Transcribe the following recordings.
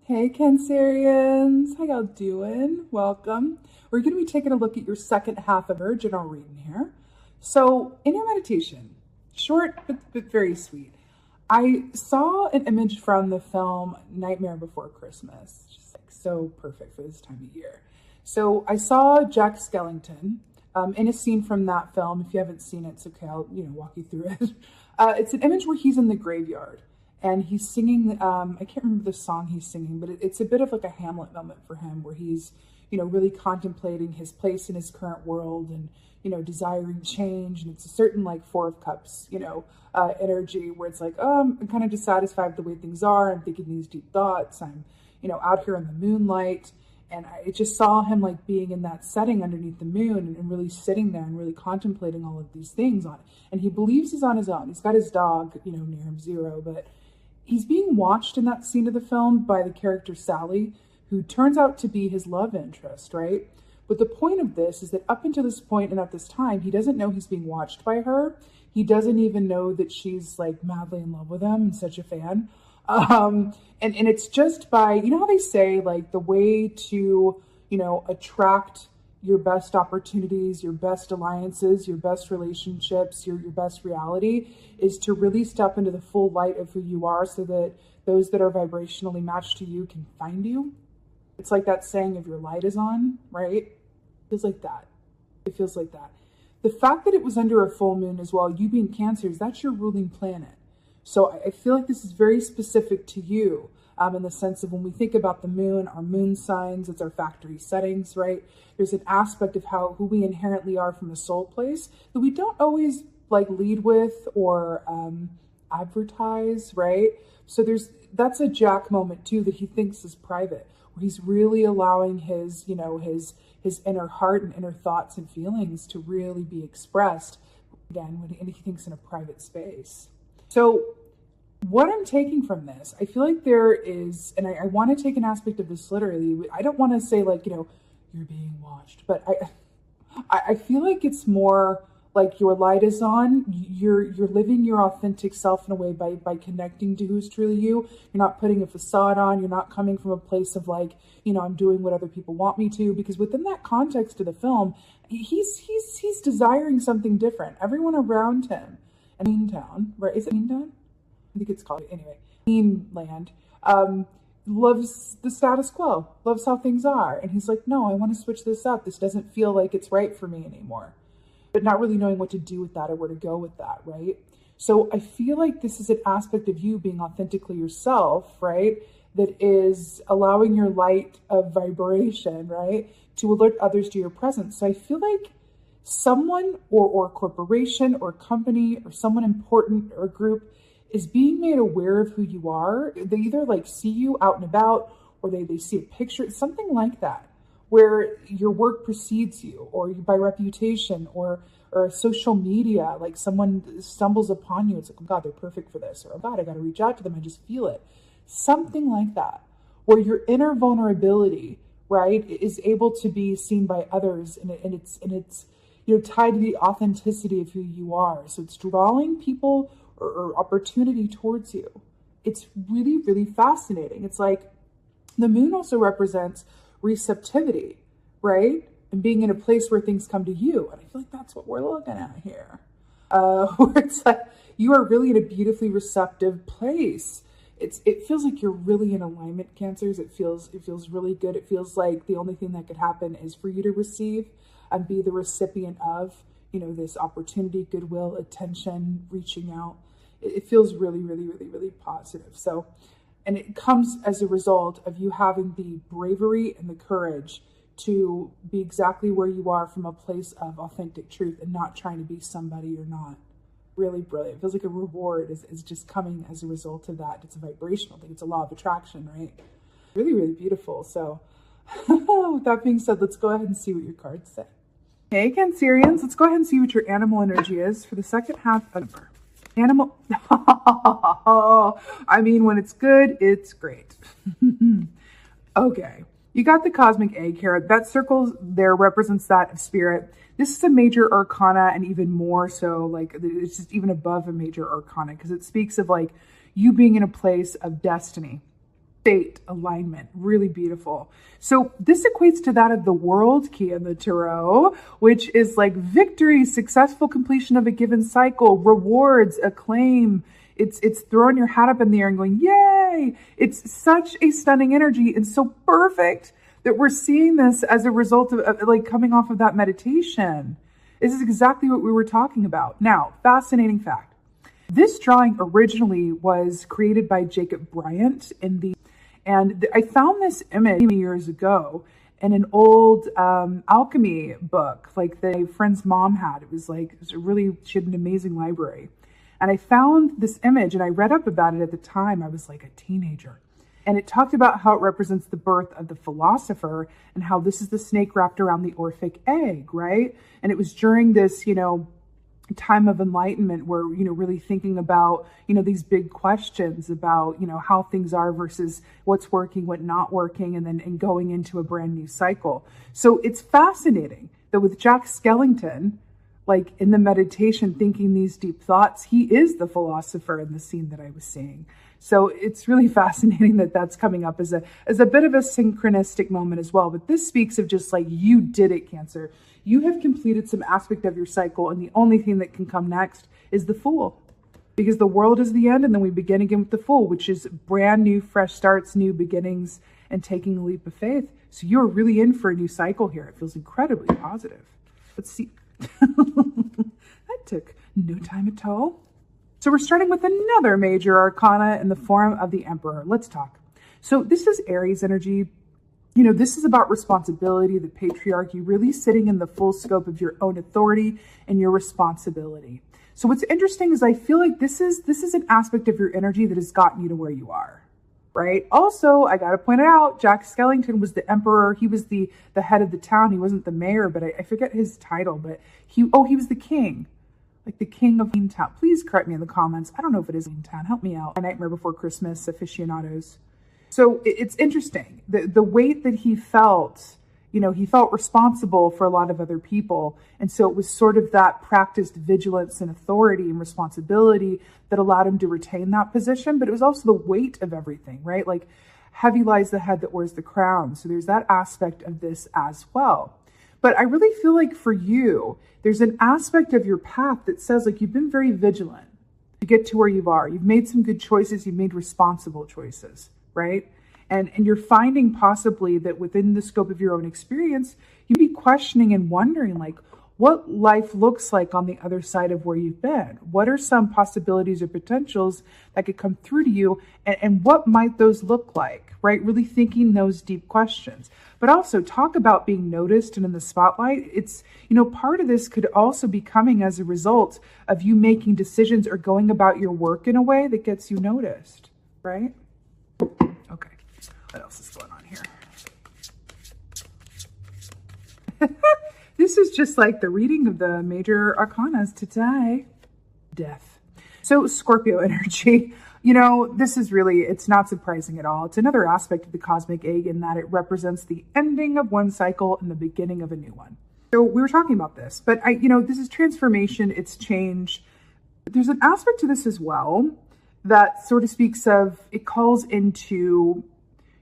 Hey Cancerians, how y'all doing? Welcome. We're going to be taking a look at your second half of our general reading here. So, in your meditation, short but very sweet, I saw an image from the film Nightmare Before Christmas. Just like so perfect for this time of year. So, I saw Jack Skellington in a scene from that film. If you haven't seen it, it's okay. I'll walk you through it. It's an image where he's in the graveyard and he's singing. I can't remember the song he's singing, but it's a bit of like a Hamlet moment for him, where he's really contemplating his place in his current world and desiring change. And it's a certain like Four of Cups energy, where it's like, oh, I'm kind of dissatisfied with the way things are. I'm thinking these deep thoughts. I'm out here in the moonlight. And I just saw him like being in that setting underneath the moon and really sitting there and really contemplating all of these things on it. And he believes he's on his own. He's got his dog, near him, Zero, but he's being watched in that scene of the film by the character Sally, who turns out to be his love interest, right? But the point of this is that up until this point and at this time, he doesn't know he's being watched by her. He doesn't even know that she's like madly in love with him and such a fan. And it's just by, how they say, like, the way to, attract your best opportunities, your best alliances, your best relationships, your best reality is to really step into the full light of who you are, so that those that are vibrationally matched to you can find you. It's like that saying, if your light is on, right? It feels like that. It feels like that. The fact that it was under a full moon as well, you being Cancers, that's your ruling planet. So I feel like this is very specific to you, in the sense of when we think about the moon, our moon signs, it's our factory settings, right? There's an aspect of who we inherently are from a soul place that we don't always like lead with or advertise, right? So that's a Jack moment too, that he thinks is private, where he's really allowing his inner heart and inner thoughts and feelings to really be expressed, again, when he thinks in a private space. So what I'm taking from this, I feel like there is, and I want to take an aspect of this literally. I don't want to say like, you're being watched, but I feel like it's more like your light is on. You're living your authentic self in a way by connecting to who's truly you. You're not putting a facade on. You're not coming from a place of like, I'm doing what other people want me to, because within that context of the film, he's desiring something different. Everyone around him, Town, right? Is it Town? I think it's called, anyway, Land, loves the status quo, loves how things are. And he's like, no, I want to switch this up. This doesn't feel like it's right for me anymore. But not really knowing what to do with that or where to go with that, right? So I feel like this is an aspect of you being authentically yourself, right? That is allowing your light of vibration, right? To alert others to your presence. So I feel like someone or corporation or company or someone important or group is being made aware of who you are. They either like see you out and about, or they see a picture, something like that, where your work precedes you, or by reputation, or social media, like someone stumbles upon you. It's like, oh God, they're perfect for this, or oh God, I got to reach out to them. I just feel it. Something like that, where your inner vulnerability, right, is able to be seen by others, and it's tied to the authenticity of who you are. So it's drawing people or opportunity towards you. It's really, really fascinating. It's like the moon also represents receptivity, right? And being in a place where things come to you. And I feel like that's what we're looking at here. Where it's like you are really in a beautifully receptive place. It feels like you're really in alignment, Cancers. It feels really good. It feels like the only thing that could happen is for you to receive and be the recipient of, this opportunity, goodwill, attention, reaching out. It feels really, really, really, really positive. So, and it comes as a result of you having the bravery and the courage to be exactly where you are from a place of authentic truth and not trying to be somebody you're not. Really brilliant. It feels like a reward is just coming as a result of that. It's a vibrational thing. It's a law of attraction, right? Really, really beautiful. So with that being said, let's go ahead and see what your cards say. Hey, Cancerians, let's go ahead and see what your animal energy is for the second half of animal. I mean, when it's good, it's great. Okay, you got the cosmic egg here. That circle there represents that of spirit. This is a major arcana, and even more so, like, it's just even above a major arcana, because it speaks of like you being in a place of destiny, fate alignment. Really beautiful. So this equates to that of the world key in the tarot, which is like victory, successful completion of a given cycle, rewards, acclaim. It's throwing your hat up in the air and going, yay! It's such a stunning energy and so perfect that we're seeing this as a result of like coming off of that meditation. This is exactly what we were talking about. Now, fascinating fact. This drawing originally was created by Jacob Bryant and I found this image years ago in an old alchemy book, like the friend's mom had. It was she had an amazing library. And I found this image and I read up about it at the time. I was like a teenager. And it talked about how it represents the birth of the philosopher and how this is the snake wrapped around the Orphic egg, right? And it was during this, time of enlightenment where, really thinking about, these big questions about, how things are versus what's working, what not working, and going into a brand new cycle. So it's fascinating that with Jack Skellington, like in the meditation, thinking these deep thoughts, he is the philosopher in the scene that I was seeing. So it's really fascinating that that's coming up as a bit of a synchronistic moment as well. But this speaks of just like, you did it, Cancer. You have completed some aspect of your cycle, and the only thing that can come next is the Fool. Because the world is the end, and then we begin again with the Fool, which is brand new, fresh starts, new beginnings, and taking a leap of faith. So you're really in for a new cycle here. It feels incredibly positive. Let's see. That took no time at all. So we're starting with another major arcana in the form of the Emperor. Let's talk. So this is Aries energy. This is about responsibility, the patriarchy, really sitting in the full scope of your own authority and your responsibility. So what's interesting is I feel like this is an aspect of your energy that has gotten you to where you are, right? Also, I got to point it out, Jack Skellington was the emperor. He was the head of the town. He wasn't the mayor, but I forget his title, but he was the king. Like the king of Town. Please correct me in the comments. I don't know if it is Town. Help me out. A Nightmare Before Christmas aficionados. So it's interesting. The weight that he felt, he felt responsible for a lot of other people. And so it was sort of that practiced vigilance and authority and responsibility that allowed him to retain that position. But it was also the weight of everything, right? Like heavy lies the head that wears the crown. So there's that aspect of this as well. But I really feel like for you, there's an aspect of your path that says like you've been very vigilant to get to where you are. You've made some good choices. You've made responsible choices, right? And you're finding possibly that within the scope of your own experience, you'd be questioning and wondering like what life looks like on the other side of where you've been. What are some possibilities or potentials that could come through to you, and what might those look like, right? Really thinking those deep questions. But also talk about being noticed and in the spotlight. It's, part of this could also be coming as a result of you making decisions or going about your work in a way that gets you noticed, right? Okay, what else is going on here? This is just like the reading of the major arcanas today. Death. So Scorpio energy, this is really, it's not surprising at all. It's another aspect of the cosmic egg in that it represents the ending of one cycle and the beginning of a new one. So we were talking about this, but this is transformation, it's change. There's an aspect to this as well that sort of speaks of, it calls into,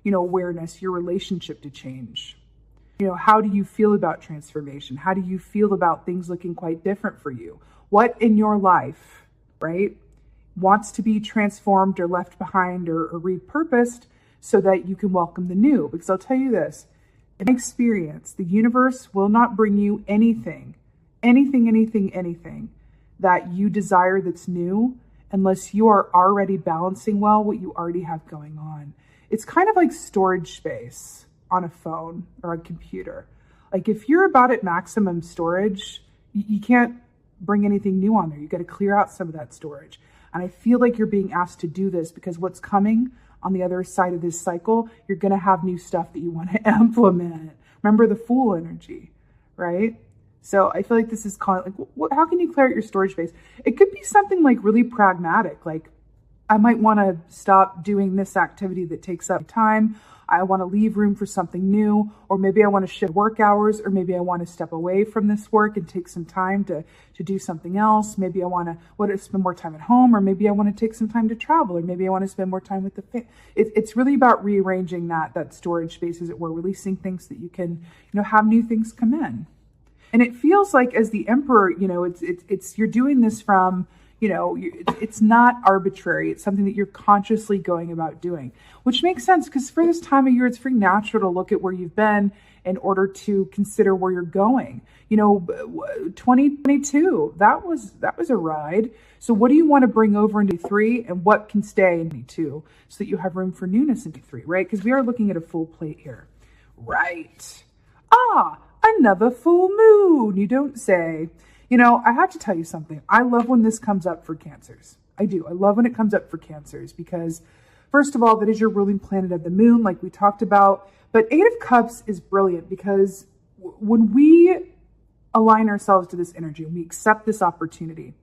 awareness, your relationship to change. How do you feel about transformation? How do you feel about things looking quite different for you? What in your life, right, wants to be transformed or left behind or repurposed so that you can welcome the new? Because I'll tell you this, in my experience, the universe will not bring you anything that you desire that's new unless you are already balancing well what you already have going on. It's kind of like storage space on a phone or a computer. Like if you're about at maximum storage, you can't bring anything new on there. You got to clear out some of that storage. And I feel like you're being asked to do this because what's coming on the other side of this cycle, you're going to have new stuff that you want to implement. Remember the Fool energy, right? So I feel like this is called, like, how can you clear out your storage space? It could be something like really pragmatic, like I might want to stop doing this activity that takes up time. I want to leave room for something new, or maybe I want to shift work hours, or maybe I want to step away from this work and take some time to do something else. Maybe I want to spend more time at home, or maybe I want to take some time to travel, or maybe I want to spend more time with the family. It's really about rearranging that storage space, as it were, releasing things that you can, have new things come in. And it feels like, as the Emperor, it's you're doing this from, it's not arbitrary. It's something that you're consciously going about doing, which makes sense, because for this time of year, it's very natural to look at where you've been in order to consider where you're going. 2022, that was a ride. So what do you want to bring over into 3, and what can stay in 22, so that you have room for newness in 3, right? Because we are looking at a full plate here. Right. Another full moon, you don't say. I have to tell you something. I love when this comes up for Cancers. I do. I love when it comes up for Cancers, because first of all, that is your ruling planet of the moon, like we talked about. But 8 of Cups is brilliant, because when we align ourselves to this energy and we accept this opportunity,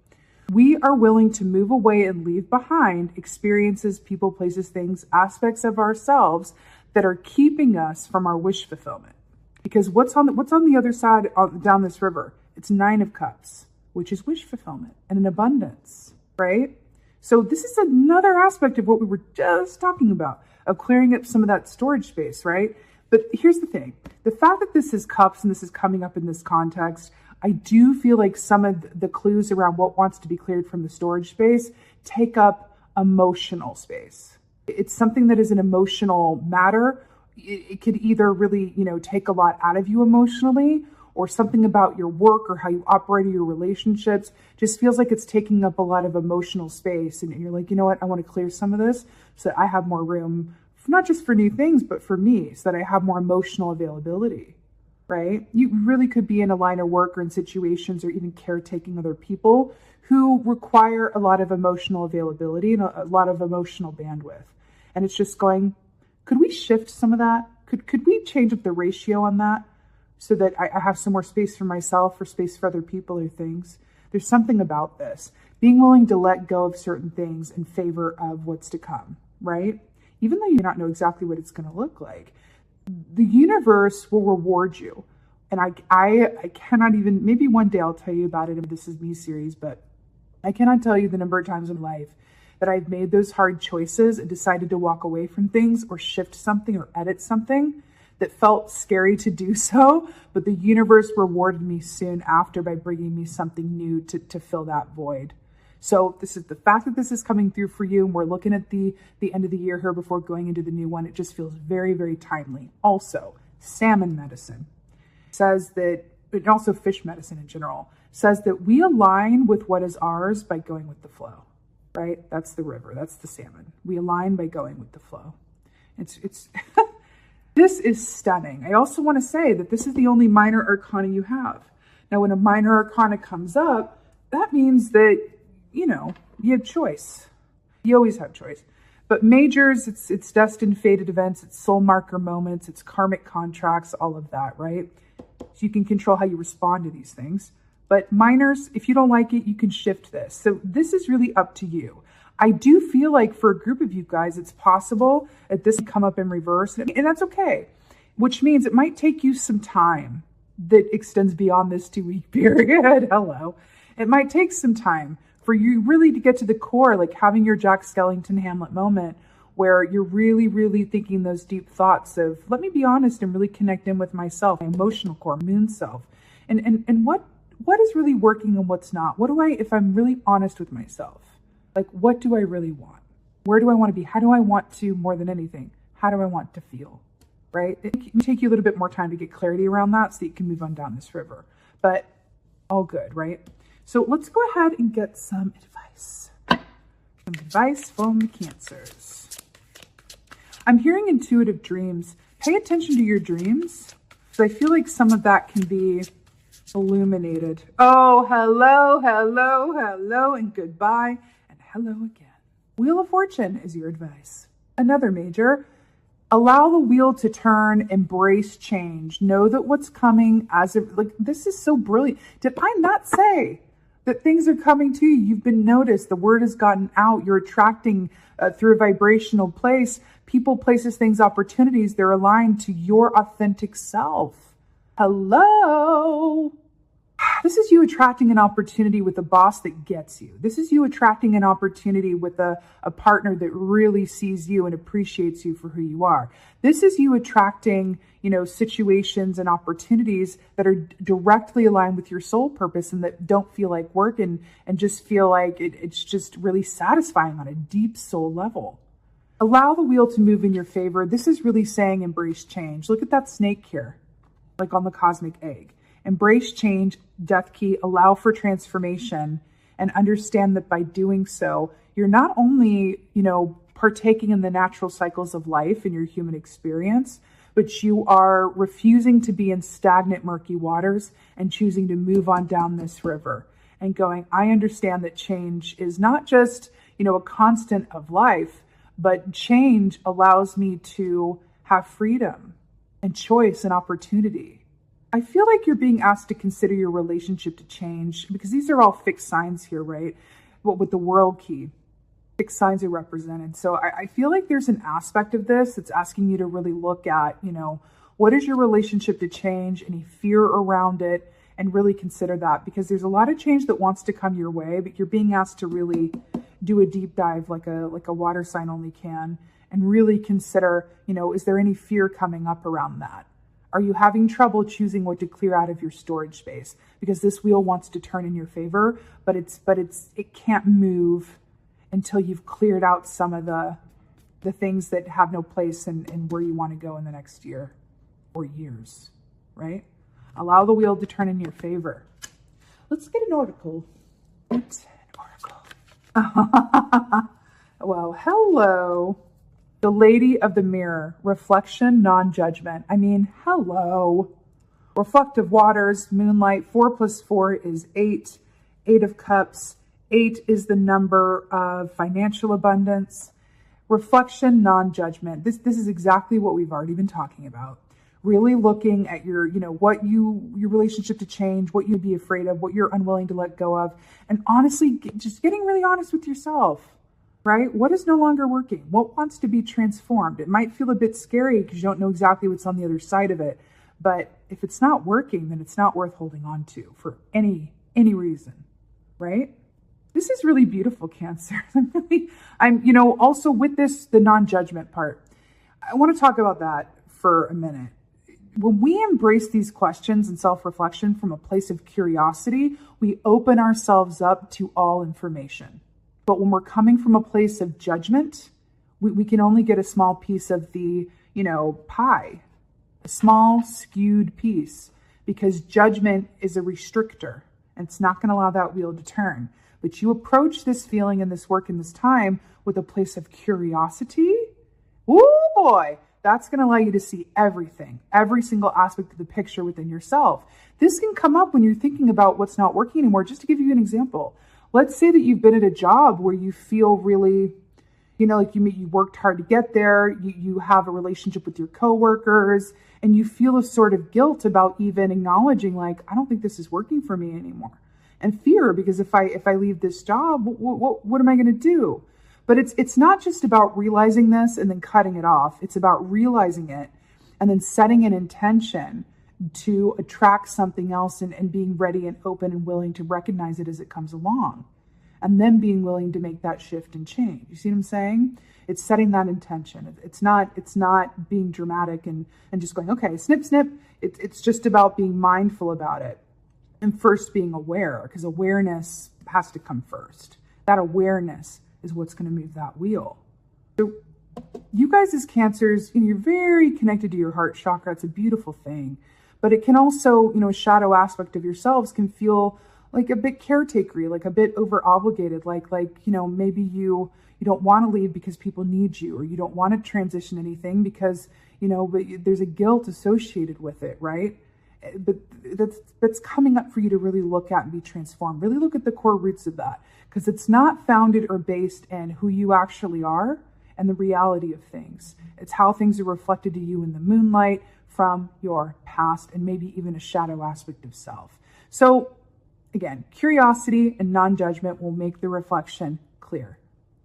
we are willing to move away and leave behind experiences, people, places, things, aspects of ourselves that are keeping us from our wish fulfillment. Because what's on the other side down this river? It's 9 of Cups, which is wish fulfillment and an abundance, right? So this is another aspect of what we were just talking about, of clearing up some of that storage space, right? But here's the thing. The fact that this is Cups and this is coming up in this context, I do feel like some of the clues around what wants to be cleared from the storage space take up emotional space. It's something that is an emotional matter. It could either really, take a lot out of you emotionally, or something about your work or how you operate your relationships just feels like it's taking up a lot of emotional space. And you're like, you know what? I want to clear some of this so that I have more room, not just for new things, but for me, so that I have more emotional availability, right? You really could be in a line of work or in situations or even caretaking other people who require a lot of emotional availability and a lot of emotional bandwidth. And it's just going, could we shift some of that? Could we change up the ratio on that, so that I have some more space for myself, or space for other people or things? There's something about this. Being willing to let go of certain things in favor of what's to come, right? Even though you don't know exactly what it's going to look like, the universe will reward you. And I cannot even, maybe one day I'll tell you about it in This Is Me series, but I cannot tell you the number of times in life that I've made those hard choices and decided to walk away from things, or shift something, or edit something that felt scary to do so, but the universe rewarded me soon after by bringing me something new to fill that void. So this is the fact that this is coming through for you, and we're looking at the end of the year here before going into the new one. It just feels very, very timely. Also, salmon medicine says that, and also fish medicine in general, says that we align with what is ours by going with the flow, right? That's the river. That's the salmon. We align by going with the flow. It's This is stunning. I also want to say that this is the only minor arcana you have. Now, when a minor arcana comes up, that means that, you have choice. You always have choice. But majors, it's destined, fated events, it's soul marker moments, it's karmic contracts, all of that, right? So you can control how you respond to these things. But minors, if you don't like it, you can shift this. So this is really up to you. I do feel like for a group of you guys, it's possible that this can come up in reverse, and that's okay, which means it might take you some time that extends beyond this 2-week period. Hello. It might take some time for you really to get to the core, like having your Jack Skellington Hamlet moment, where you're really, really thinking those deep thoughts of, let me be honest and really connect in with myself, my emotional core, moon self, and what is really working and what's not. What do if I'm really honest with myself, like, what do I really want? Where do I want to be? How do I want to, more than anything, how do I want to feel, right? It can take you a little bit more time to get clarity around that so that you can move on down this river, but all good, right? So let's go ahead and get some advice. Some advice from the Cancers. I'm hearing intuitive dreams. Pay attention to your dreams, because I feel like some of that can be illuminated. Oh, hello, hello, hello, and goodbye. Hello again. Wheel of Fortune is your advice. Another major. Allow the wheel to turn, embrace change. Know that what's coming this is so brilliant. Did I not say that things are coming to you. You've been noticed. The word has gotten out. You're attracting through a vibrational place, people, places, things, opportunities. They're aligned to your authentic self. Hello. This is you attracting an opportunity with a boss that gets you. This is you attracting an opportunity with a partner that really sees you and appreciates you for who you are. This is you attracting, situations and opportunities that are directly aligned with your soul purpose and that don't feel like work and just feel like it's just really satisfying on a deep soul level. Allow the wheel to move in your favor. This is really saying embrace change. Look at that snake here, like on the cosmic egg. Embrace change, death key, allow for transformation, and understand that by doing so, you're not only, partaking in the natural cycles of life in your human experience, but you are refusing to be in stagnant, murky waters and choosing to move on down this river and going, I understand that change is not just, a constant of life, but change allows me to have freedom and choice and opportunity. I feel like you're being asked to consider your relationship to change because these are all fixed signs here, right? What with the world key, fixed signs are represented. So I feel like there's an aspect of this that's asking you to really look at, what is your relationship to change, any fear around it, and really consider that because there's a lot of change that wants to come your way, but you're being asked to really do a deep dive like a water sign only can and really consider, is there any fear coming up around that? Are you having trouble choosing what to clear out of your storage space? Because this wheel wants to turn in your favor, but it can't move until you've cleared out some of the things that have no place in where you want to go in the next year or years, right? Allow the wheel to turn in your favor. Let's get an oracle. Well, hello. The Lady of the Mirror, reflection, non-judgment. Hello. Reflective waters, moonlight, 4 + 4 is 8. 8 of Cups. 8 is the number of financial abundance. Reflection, non-judgment. This is exactly what we've already been talking about. Really looking at your relationship to change, what you'd be afraid of, what you're unwilling to let go of, and honestly, just getting really honest with yourself. Right? What is no longer working? What wants to be transformed? It might feel a bit scary because you don't know exactly what's on the other side of it. But if it's not working, then it's not worth holding on to for any reason. Right? This is really beautiful, Cancer. I'm also with this, the non-judgment part. I want to talk about that for a minute. When we embrace these questions and self-reflection from a place of curiosity, we open ourselves up to all information. But when we're coming from a place of judgment, we can only get a small piece of the, pie, a small skewed piece, because judgment is a restrictor and it's not going to allow that wheel to turn. But you approach this feeling and this work in this time with a place of curiosity. Oh boy, that's going to allow you to see everything, every single aspect of the picture within yourself. This can come up when you're thinking about what's not working anymore. Just to give you an example. Let's say that you've been at a job where you feel really, like you worked hard to get there. You have a relationship with your coworkers and you feel a sort of guilt about even acknowledging I don't think this is working for me anymore. And fear, because if I leave this job, what am I going to do? But it's not just about realizing this and then cutting it off. It's about realizing it and then setting an intention to attract something else and being ready and open and willing to recognize it as it comes along. And then being willing to make that shift and change. You see what I'm saying? It's setting that intention. It's not being dramatic and just going, okay, snip, snip. It's just about being mindful about it. And first being aware, because awareness has to come first. That awareness is what's going to move that wheel. So you guys as Cancers, you're very connected to your heart chakra. It's a beautiful thing. But it can also, a shadow aspect of yourselves can feel like a bit caretakery, like a bit over obligated, like maybe you don't want to leave because people need you, or you don't want to transition anything because, but there's a guilt associated with it, right? But that's coming up for you to really look at and be transformed. Really look at the core roots of that, because it's not founded or based in who you actually are and the reality of things. It's how things are reflected to you in the moonlight from your past and maybe even a shadow aspect of self. So again, curiosity and non-judgment will make the reflection clear.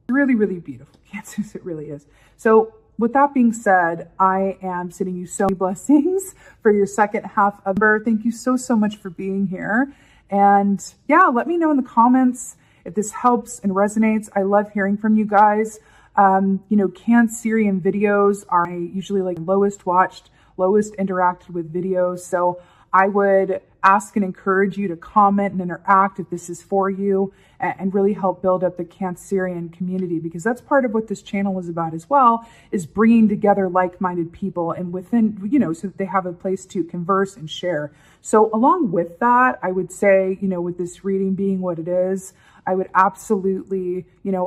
Really, really beautiful, Cancers, it really is. So with that being said, I am sending you so many blessings for your second half of November. Thank you so, so much for being here. And yeah, let me know in the comments if this helps and resonates. I love hearing from you guys. Cancerian videos are usually like lowest watched, lowest interacted with videos. So I would ask and encourage you to comment and interact if this is for you, and really help build up the Cancerian community, because that's part of what this channel is about as well, is bringing together like-minded people and within, so that they have a place to converse and share. So along with that, I would say, with this reading being what it is, I would absolutely,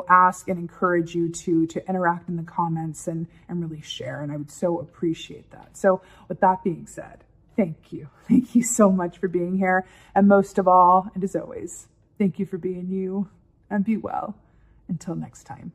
ask and encourage you to interact in the comments and really share. And I would so appreciate that. So with that being said, thank you. Thank you so much for being here. And most of all, and as always, thank you for being you, and be well. Until next time.